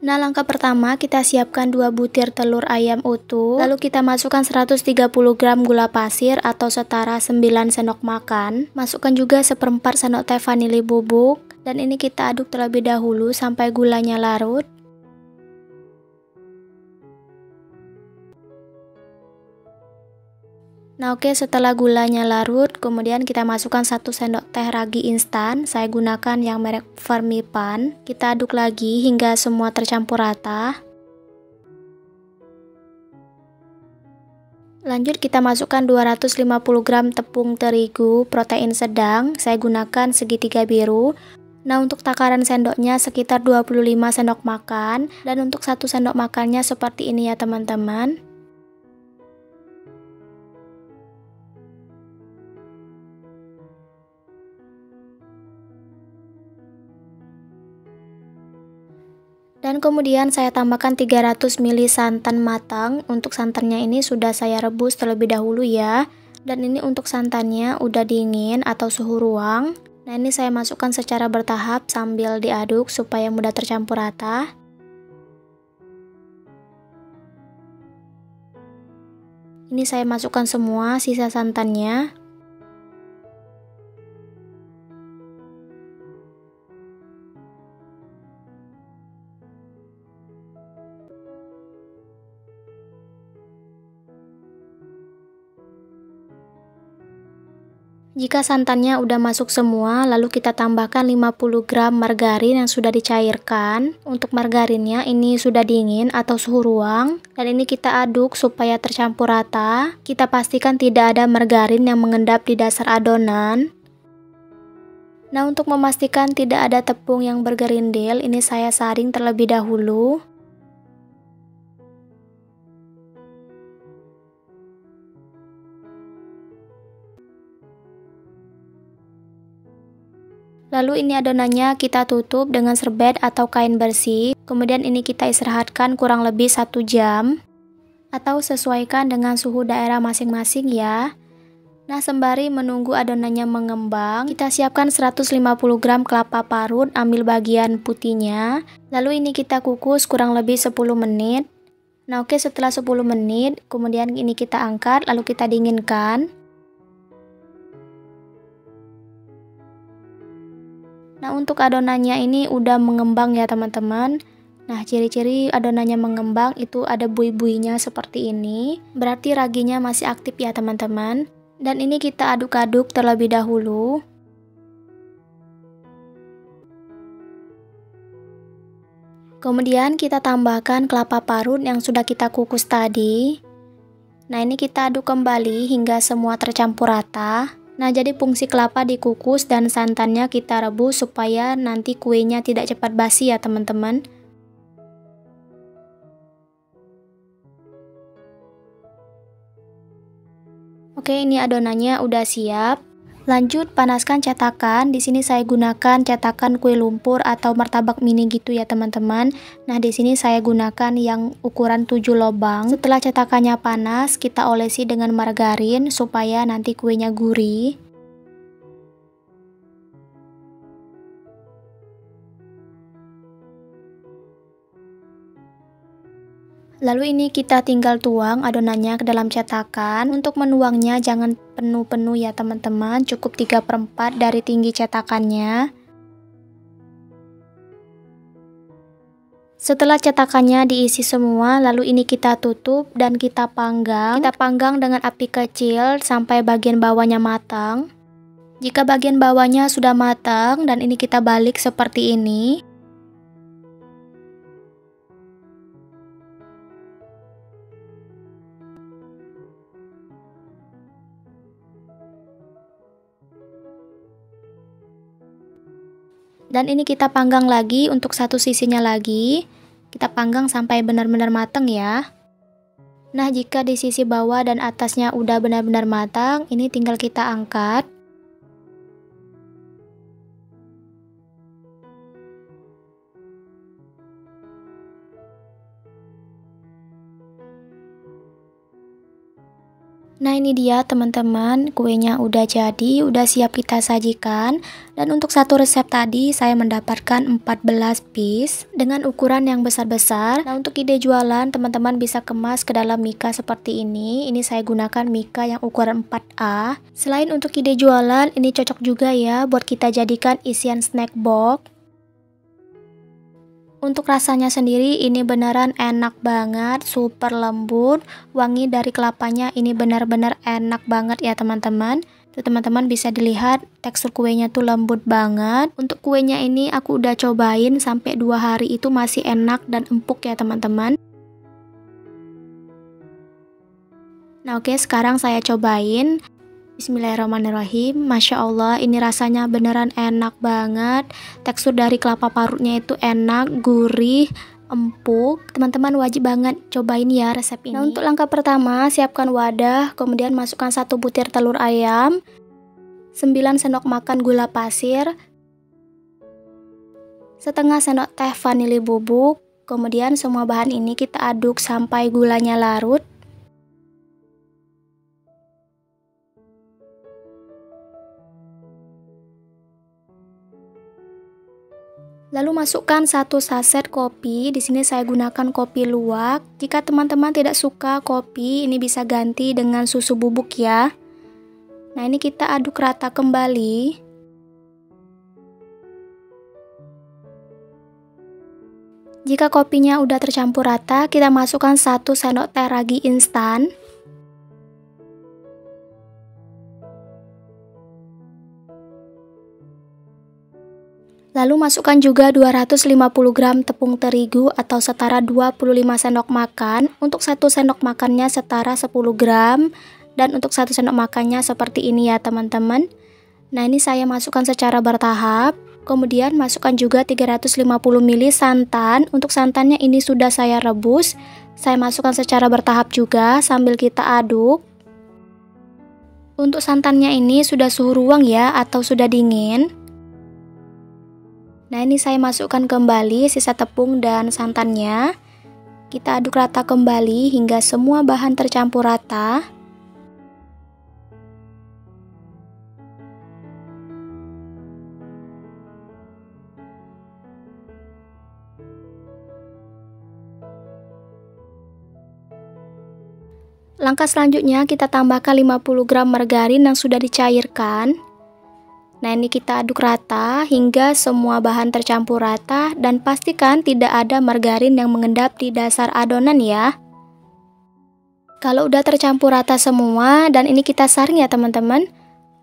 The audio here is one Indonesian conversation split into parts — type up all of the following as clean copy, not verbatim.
Nah, langkah pertama kita siapkan 2 butir telur ayam utuh, lalu kita masukkan 130 gram gula pasir atau setara 9 sendok makan. Masukkan juga seperempat sendok teh vanili bubuk, dan ini kita aduk terlebih dahulu sampai gulanya larut. Nah oke, setelah gulanya larut, kemudian kita masukkan 1 sendok teh ragi instan. Saya gunakan yang merek Fermipan. Kita aduk lagi hingga semua tercampur rata. Lanjut kita masukkan 250 gram tepung terigu protein sedang. Saya gunakan segitiga biru. Nah untuk takaran sendoknya sekitar 25 sendok makan, dan untuk 1 sendok makannya seperti ini ya teman-teman. Dan kemudian saya tambahkan 300 ml santan matang. Untuk santannya ini sudah saya rebus terlebih dahulu ya. Dan ini untuk santannya udah dingin atau suhu ruang. Nah ini saya masukkan secara bertahap sambil diaduk supaya mudah tercampur rata. Ini saya masukkan semua sisa santannya. Jika santannya udah masuk semua, lalu kita tambahkan 50 gram margarin yang sudah dicairkan. Untuk margarinnya ini sudah dingin atau suhu ruang, dan ini kita aduk supaya tercampur rata. Kita pastikan tidak ada margarin yang mengendap di dasar adonan. Nah untuk memastikan tidak ada tepung yang bergerindil, ini saya saring terlebih dahulu. Lalu ini adonannya kita tutup dengan serbet atau kain bersih. Kemudian ini kita istirahatkan kurang lebih 1 jam. Atau sesuaikan dengan suhu daerah masing-masing ya. Nah sembari menunggu adonannya mengembang, kita siapkan 150 gram kelapa parut, ambil bagian putihnya. Lalu ini kita kukus kurang lebih 10 menit. Nah oke, setelah 10 menit, kemudian ini kita angkat lalu kita dinginkan. Nah untuk adonannya ini udah mengembang ya teman-teman. Nah ciri-ciri adonannya mengembang itu ada buih-buihnya seperti ini. Berarti raginya masih aktif ya teman-teman. Dan ini kita aduk-aduk terlebih dahulu. Kemudian kita tambahkan kelapa parut yang sudah kita kukus tadi. Nah ini kita aduk kembali hingga semua tercampur rata. Nah jadi fungsi kelapa dikukus dan santannya kita rebus supaya nanti kuenya tidak cepat basi ya teman-teman. Oke, ini adonannya udah siap. Lanjut panaskan cetakan. Di sini saya gunakan cetakan kue lumpur atau martabak mini gitu ya teman-teman. Nah di sini saya gunakan yang ukuran 7 lubang. Setelah cetakannya panas, kita olesi dengan margarin supaya nanti kuenya gurih. Lalu ini kita tinggal tuang adonannya ke dalam cetakan. Untuk menuangnya jangan penuh-penuh ya teman-teman, cukup 3/4 dari tinggi cetakannya. Setelah cetakannya diisi semua, lalu ini kita tutup dan kita panggang. Kita panggang dengan api kecil sampai bagian bawahnya matang. Jika bagian bawahnya sudah matang dan ini kita balik seperti ini. Dan ini kita panggang lagi untuk satu sisinya lagi. Kita panggang sampai benar-benar matang ya. Nah, jika di sisi bawah dan atasnya udah benar-benar matang, ini tinggal kita angkat. Nah ini dia teman-teman, kuenya udah jadi, udah siap kita sajikan. Dan untuk satu resep tadi saya mendapatkan 14 piece dengan ukuran yang besar-besar. Nah untuk ide jualan teman-teman bisa kemas ke dalam mika seperti ini. Ini saya gunakan mika yang ukuran 4A. Selain untuk ide jualan, ini cocok juga ya buat kita jadikan isian snack box. Untuk rasanya sendiri ini beneran enak banget, super lembut, wangi dari kelapanya ini benar-benar enak banget ya teman-teman. Tuh teman-teman bisa dilihat tekstur kuenya tuh lembut banget. Untuk kuenya ini aku udah cobain sampai 2 hari itu masih enak dan empuk ya teman-teman. Nah oke, sekarang saya cobain. Bismillahirrahmanirrahim. Masya Allah, ini rasanya beneran enak banget. Tekstur dari kelapa parutnya itu enak, gurih, empuk. Teman-teman wajib banget cobain ya resep ini. Nah untuk langkah pertama, siapkan wadah, kemudian masukkan 1 butir telur ayam, 9 sendok makan gula pasir, setengah sendok teh vanili bubuk. Kemudian semua bahan ini kita aduk sampai gulanya larut. Lalu masukkan 1 saset kopi. Di sini saya gunakan kopi luwak. Jika teman-teman tidak suka kopi, ini bisa ganti dengan susu bubuk ya. Nah, ini kita aduk rata kembali. Jika kopinya udah tercampur rata, kita masukkan 1 sendok teh ragi instan. Lalu masukkan juga 250 gram tepung terigu atau setara 25 sendok makan. Untuk 1 sendok makannya setara 10 gram. Dan untuk 1 sendok makannya seperti ini ya teman-teman. Nah ini saya masukkan secara bertahap. Kemudian masukkan juga 350 ml santan. Untuk santannya ini sudah saya rebus. Saya masukkan secara bertahap juga sambil kita aduk. Untuk santannya ini sudah suhu ruang ya atau sudah dingin. Nah ini saya masukkan kembali sisa tepung dan santannya. Kita aduk rata kembali hingga semua bahan tercampur rata. Langkah selanjutnya kita tambahkan 50 gram margarin yang sudah dicairkan. Nah ini kita aduk rata hingga semua bahan tercampur rata dan pastikan tidak ada margarin yang mengendap di dasar adonan ya. Kalau udah tercampur rata semua dan ini kita saring ya teman-teman.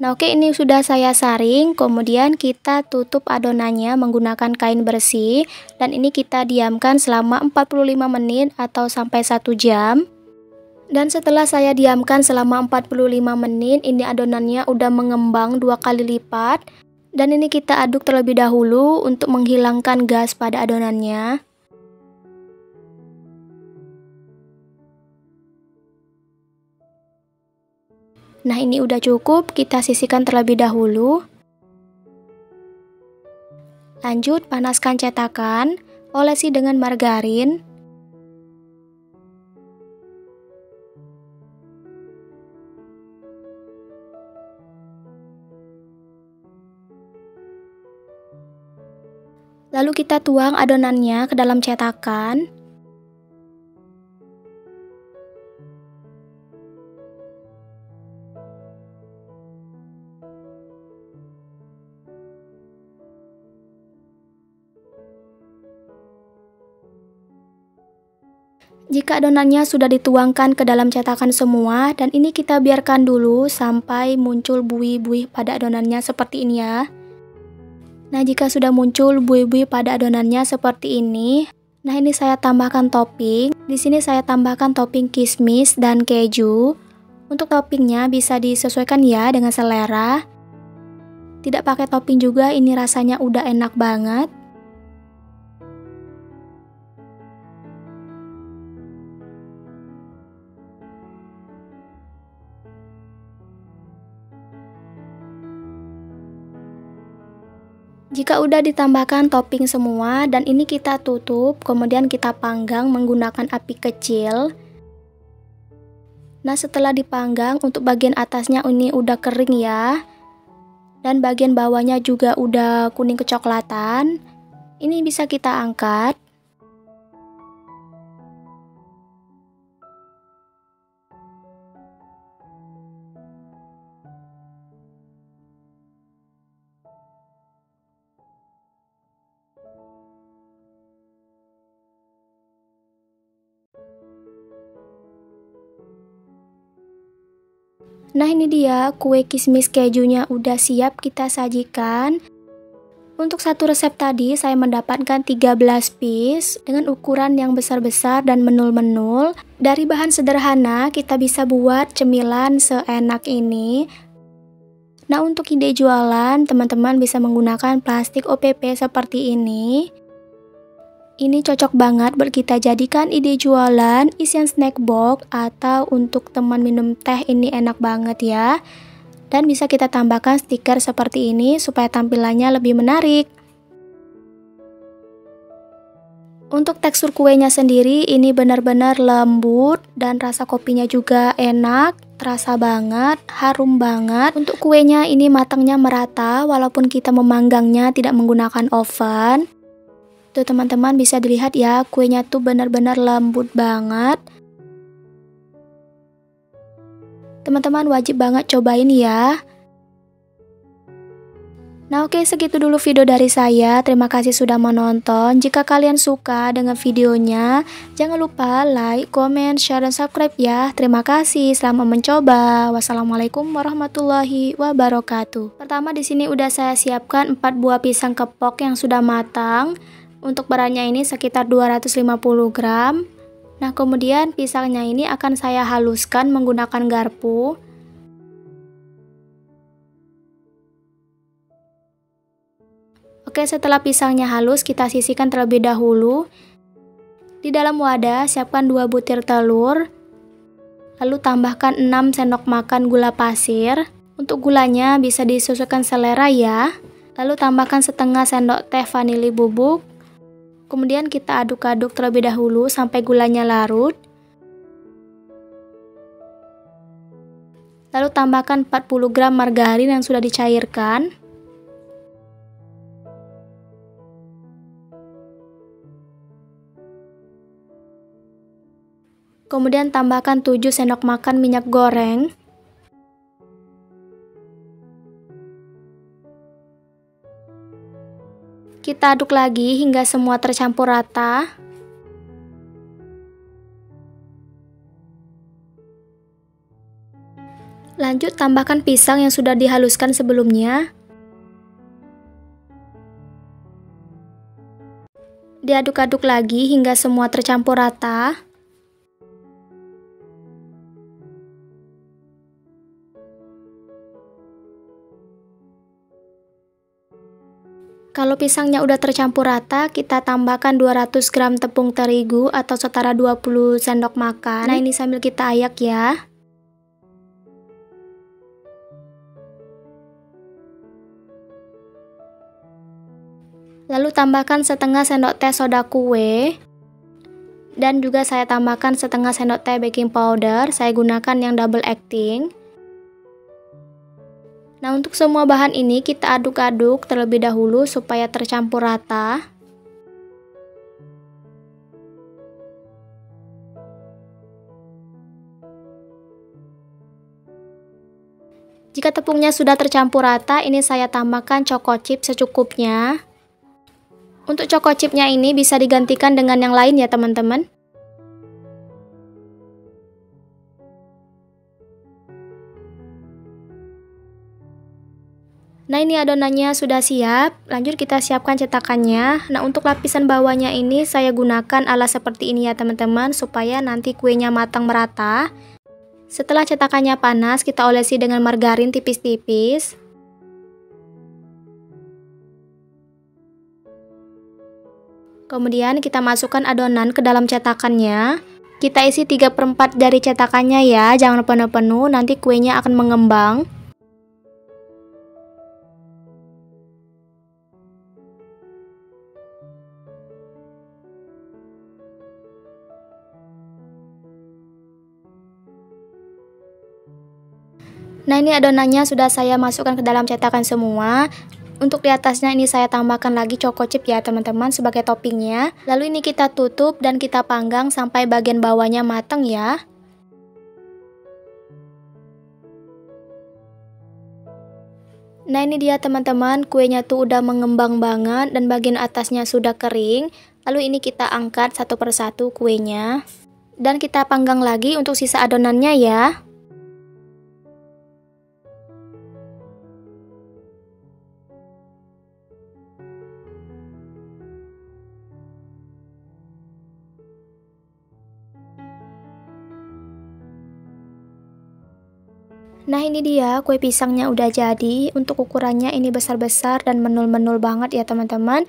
Nah oke, ini sudah saya saring, kemudian kita tutup adonannya menggunakan kain bersih dan ini kita diamkan selama 45 menit atau sampai 1 jam. Dan setelah saya diamkan selama 45 menit, ini adonannya udah mengembang 2 kali lipat. Dan ini kita aduk terlebih dahulu untuk menghilangkan gas pada adonannya. Nah ini udah cukup, kita sisihkan terlebih dahulu. Lanjut panaskan cetakan, olesi dengan margarin. Lalu kita tuang adonannya ke dalam cetakan. Jika adonannya sudah dituangkan ke dalam cetakan semua, dan ini kita biarkan dulu sampai muncul buih-buih pada adonannya seperti ini ya. Nah, jika sudah muncul buih-buih pada adonannya seperti ini, nah ini saya tambahkan topping. Di sini saya tambahkan topping kismis dan keju. Untuk toppingnya bisa disesuaikan ya dengan selera. Tidak pakai topping juga, ini rasanya udah enak banget. Jika udah ditambahkan topping semua dan ini kita tutup, kemudian kita panggang menggunakan api kecil. Nah, setelah dipanggang, untuk bagian atasnya ini udah kering ya. Dan bagian bawahnya juga udah kuning kecoklatan. Ini bisa kita angkat. Nah, ini dia kue kismis kejunya udah siap kita sajikan. Untuk satu resep tadi saya mendapatkan 13 piece dengan ukuran yang besar-besar dan menul-menul. Dari bahan sederhana kita bisa buat cemilan seenak ini. Nah, untuk ide jualan, teman-teman bisa menggunakan plastik OPP seperti ini. Ini cocok banget buat kita jadikan ide jualan, isian snack box, atau untuk teman minum teh ini enak banget ya. Dan bisa kita tambahkan stiker seperti ini supaya tampilannya lebih menarik. Untuk tekstur kuenya sendiri ini benar-benar lembut dan rasa kopinya juga enak, terasa banget, harum banget. Untuk kuenya ini matangnya merata walaupun kita memanggangnya tidak menggunakan oven. Tuh teman-teman bisa dilihat ya, kuenya tuh benar-benar lembut banget. Teman-teman wajib banget cobain ya. Nah oke, segitu dulu video dari saya. Terima kasih sudah menonton. Jika kalian suka dengan videonya, jangan lupa like, comment, share, dan subscribe ya. Terima kasih, selamat mencoba. Wassalamualaikum warahmatullahi wabarakatuh. Pertama di sini udah saya siapkan 4 buah pisang kepok yang sudah matang. Untuk beratnya ini sekitar 250 gram. Nah kemudian pisangnya ini akan saya haluskan menggunakan garpu. Oke, setelah pisangnya halus kita sisihkan terlebih dahulu. Di dalam wadah siapkan 2 butir telur. Lalu tambahkan 6 sendok makan gula pasir. Untuk gulanya bisa disesuaikan selera ya. Lalu tambahkan setengah sendok teh vanili bubuk. Kemudian kita aduk-aduk terlebih dahulu sampai gulanya larut. Lalu tambahkan 40 gram margarin yang sudah dicairkan. Kemudian tambahkan 7 sendok makan minyak goreng. Kita aduk lagi hingga semua tercampur rata. Lanjut tambahkan pisang yang sudah dihaluskan sebelumnya. Diaduk-aduk lagi hingga semua tercampur rata. Kalau pisangnya udah tercampur rata, kita tambahkan 200 gram tepung terigu atau setara 20 sendok makan. Nah, ini sambil kita ayak ya. Lalu tambahkan setengah sendok teh soda kue. Dan juga saya tambahkan setengah sendok teh baking powder. Saya gunakan yang double acting. Nah, untuk semua bahan ini kita aduk-aduk terlebih dahulu supaya tercampur rata. Jika tepungnya sudah tercampur rata, ini saya tambahkan choco chip secukupnya. Untuk choco chipnya ini bisa digantikan dengan yang lain ya teman-teman. Nah, ini adonannya sudah siap. Lanjut kita siapkan cetakannya. Nah, untuk lapisan bawahnya ini saya gunakan alas seperti ini ya teman-teman, supaya nanti kuenya matang merata. Setelah cetakannya panas, kita olesi dengan margarin tipis-tipis. Kemudian kita masukkan adonan ke dalam cetakannya. Kita isi 3/4 dari cetakannya ya, jangan penuh-penuh, nanti kuenya akan mengembang. Nah, ini adonannya sudah saya masukkan ke dalam cetakan semua. Untuk di atasnya ini saya tambahkan lagi choco chip ya teman-teman sebagai toppingnya. Lalu ini kita tutup dan kita panggang sampai bagian bawahnya matang ya. Nah, ini dia teman-teman, kuenya tuh udah mengembang banget dan bagian atasnya sudah kering. Lalu ini kita angkat satu persatu kuenya. Dan kita panggang lagi untuk sisa adonannya ya. Nah, ini dia kue pisangnya udah jadi. Untuk ukurannya ini besar-besar dan menul-menul banget ya teman-teman.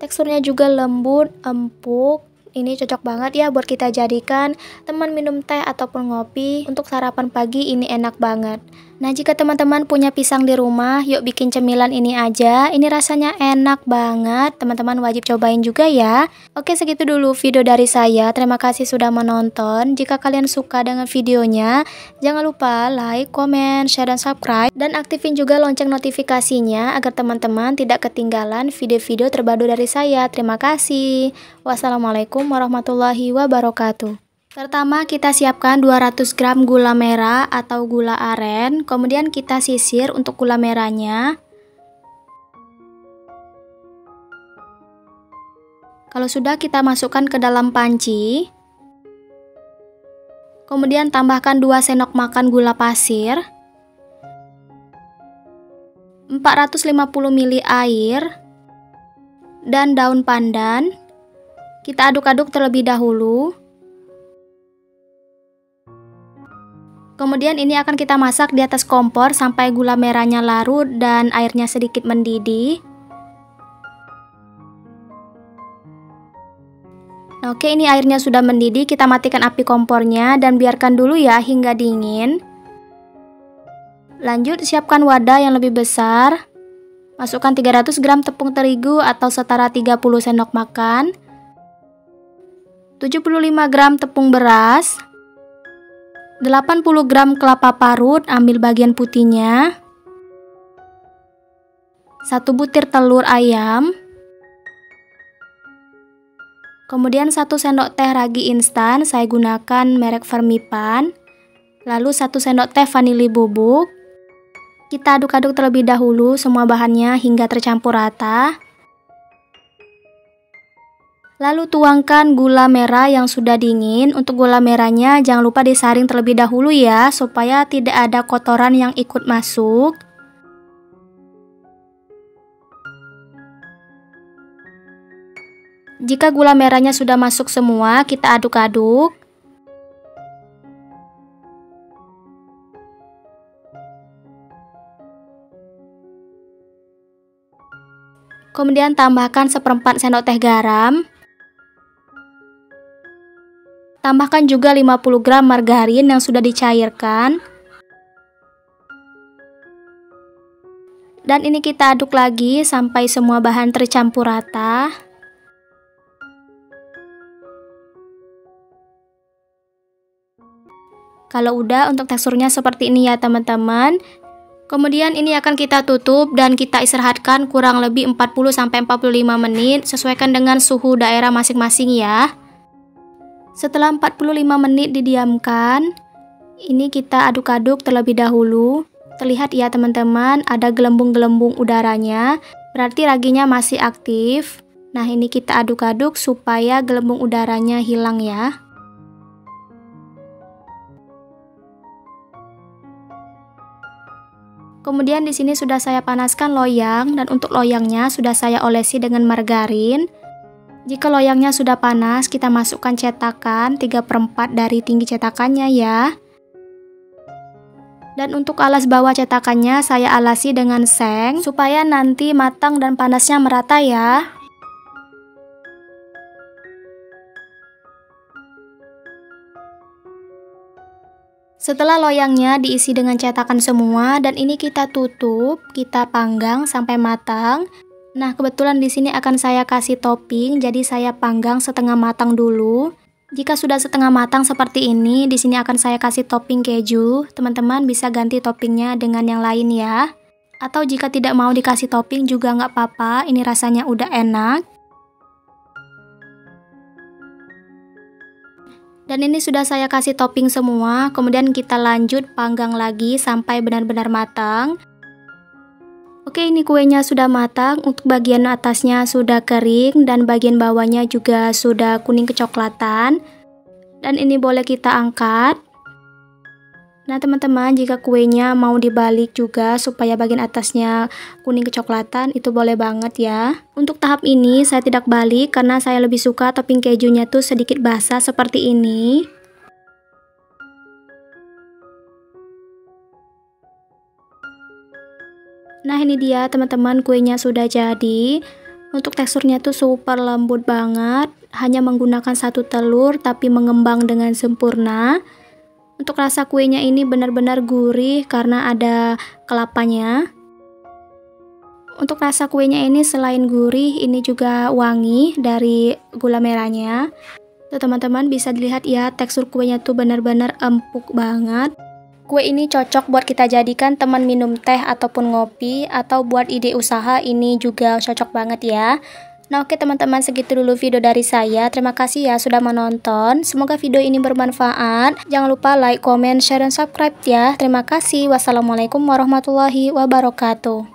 Teksturnya juga lembut, empuk. Ini cocok banget ya buat kita jadikan teman minum teh ataupun ngopi. Untuk sarapan pagi ini enak banget. Nah, jika teman-teman punya pisang di rumah, yuk bikin cemilan ini aja. Ini rasanya enak banget. Teman-teman wajib cobain juga ya. Oke, segitu dulu video dari saya. Terima kasih sudah menonton. Jika kalian suka dengan videonya, jangan lupa like, comment, share, dan subscribe. Dan aktifin juga lonceng notifikasinya agar teman-teman tidak ketinggalan video-video terbaru dari saya. Terima kasih. Wassalamualaikum warahmatullahi wabarakatuh. Pertama kita siapkan 200 gram gula merah atau gula aren. Kemudian kita sisir untuk gula merahnya. Kalau sudah kita masukkan ke dalam panci. Kemudian tambahkan 2 sendok makan gula pasir. 450 ml air. Dan daun pandan. Kita aduk-aduk terlebih dahulu. Kemudian ini akan kita masak di atas kompor sampai gula merahnya larut dan airnya sedikit mendidih. Nah, oke, ini airnya sudah mendidih, kita matikan api kompornya dan biarkan dulu ya hingga dingin. Lanjut siapkan wadah yang lebih besar. Masukkan 300 gram tepung terigu atau setara 30 sendok makan. 75 gram tepung beras. 80 gram kelapa parut, ambil bagian putihnya. 1 butir telur ayam. Kemudian 1 sendok teh ragi instan, saya gunakan merek Fermipan. Lalu 1 sendok teh vanili bubuk. Kita aduk-aduk terlebih dahulu semua bahannya hingga tercampur rata. Lalu tuangkan gula merah yang sudah dingin. Untuk gula merahnya jangan lupa disaring terlebih dahulu ya, supaya tidak ada kotoran yang ikut masuk. Jika gula merahnya sudah masuk semua, kita aduk-aduk. Kemudian tambahkan 1/4 sendok teh garam. Tambahkan juga 50 gram margarin yang sudah dicairkan. Dan ini kita aduk lagi sampai semua bahan tercampur rata. Kalau udah, untuk teksturnya seperti ini ya teman-teman. Kemudian ini akan kita tutup dan kita istirahatkan kurang lebih 40-45 menit. Sesuaikan dengan suhu daerah masing-masing ya. Setelah 45 menit didiamkan, ini kita aduk-aduk terlebih dahulu. Terlihat ya teman-teman, ada gelembung-gelembung udaranya, berarti raginya masih aktif. Nah, ini kita aduk-aduk supaya gelembung udaranya hilang ya. Kemudian di sini sudah saya panaskan loyang dan untuk loyangnya sudah saya olesi dengan margarin. Jika loyangnya sudah panas, kita masukkan cetakan 3/4 dari tinggi cetakannya ya. Dan untuk alas bawah cetakannya saya alasi dengan seng supaya nanti matang dan panasnya merata ya. Setelah loyangnya diisi dengan cetakan semua dan ini kita tutup, kita panggang sampai matang. Nah, kebetulan di sini akan saya kasih topping, jadi saya panggang setengah matang dulu. Jika sudah setengah matang seperti ini, di sini akan saya kasih topping keju. Teman-teman bisa ganti toppingnya dengan yang lain ya. Atau jika tidak mau dikasih topping juga nggak apa-apa, ini rasanya udah enak. Dan ini sudah saya kasih topping semua, kemudian kita lanjut panggang lagi sampai benar-benar matang. Oke, ini kuenya sudah matang, untuk bagian atasnya sudah kering dan bagian bawahnya juga sudah kuning kecoklatan. Dan ini boleh kita angkat. Nah teman-teman, jika kuenya mau dibalik juga supaya bagian atasnya kuning kecoklatan, itu boleh banget ya. Untuk tahap ini saya tidak balik karena saya lebih suka topping kejunya tuh sedikit basah seperti ini. Nah ini dia teman-teman, kuenya sudah jadi. Untuk teksturnya tuh super lembut banget, hanya menggunakan 1 telur tapi mengembang dengan sempurna. Untuk rasa kuenya ini benar-benar gurih karena ada kelapanya. Untuk rasa kuenya ini selain gurih, ini juga wangi dari gula merahnya. Tuh teman-teman bisa dilihat ya, tekstur kuenya tuh benar-benar empuk banget. Kue ini cocok buat kita jadikan teman minum teh ataupun ngopi, atau buat ide usaha ini juga cocok banget ya. Nah oke teman-teman, segitu dulu video dari saya. Terima kasih ya sudah menonton. Semoga video ini bermanfaat. Jangan lupa like, comment, share, dan subscribe ya. Terima kasih. Wassalamualaikum warahmatullahi wabarakatuh.